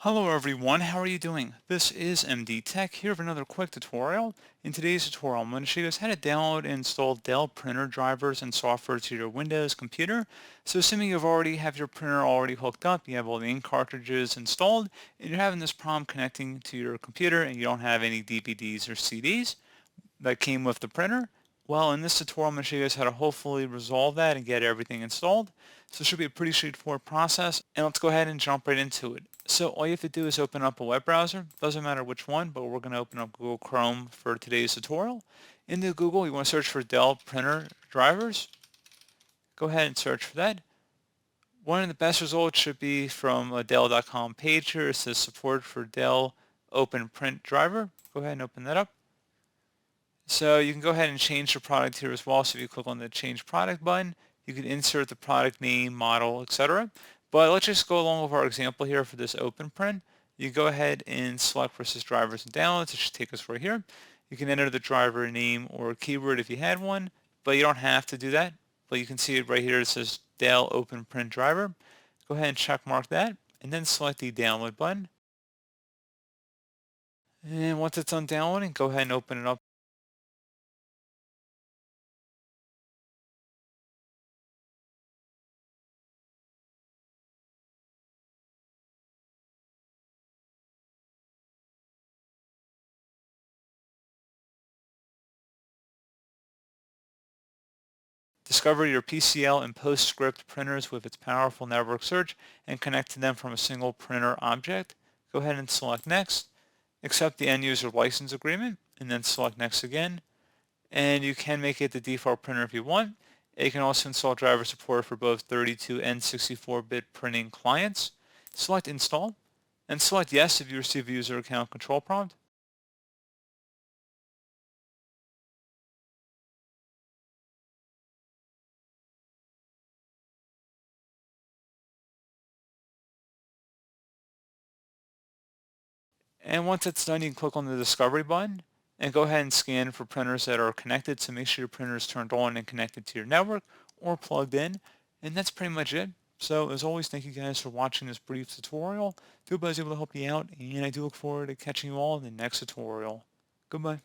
Hello everyone, how are you doing? This is MD Tech here with another quick tutorial. In today's tutorial, I'm going to show you guys how to download and install Dell printer drivers and software to your Windows computer. So assuming you've already have your printer already hooked up, you have all the ink cartridges installed, and you're having this problem connecting to your computer and you don't have any DVDs or CDs that came with the printer. Well, in this tutorial, I'm going to show you guys how to hopefully resolve that and get everything installed. So it should be a pretty straightforward process, and let's go ahead and jump right into it. So all you have to do is open up a web browser. Doesn't matter which one, but we're going to open up Google Chrome for today's tutorial. Into Google, you want to search for Dell printer drivers. Go ahead and search for that. One of the best results should be from a Dell.com page here. It says support for Dell Open Print Driver. Go ahead and open that up. So you can go ahead and change the product here as well. So if you click on the change product button, you can insert the product name, model, etc. But let's just go along with our example here for this open print. You go ahead and select versus drivers and downloads. It should take us right here. You can enter the driver name or keyword if you had one, but you don't have to do that. But you can see it right here. It says Dell Open Print Driver. Go ahead and check mark that, and then select the download button. And once it's done downloading, go ahead and open it up. Discover your PCL and PostScript printers with its powerful network search and connect to them from a single printer object. Go ahead and select Next. Accept the end user license agreement and then select Next again. And you can make it the default printer if you want. You can also install driver support for both 32 and 64-bit printing clients. Select Install and select Yes if you receive a user account control prompt. And once it's done, you can click on the Discovery button and go ahead and scan for printers that are connected. So make sure your printer is turned on and connected to your network or plugged in. And that's pretty much it. So as always, thank you guys for watching this brief tutorial. I hope I was able to help you out, and I do look forward to catching you all in the next tutorial. Goodbye.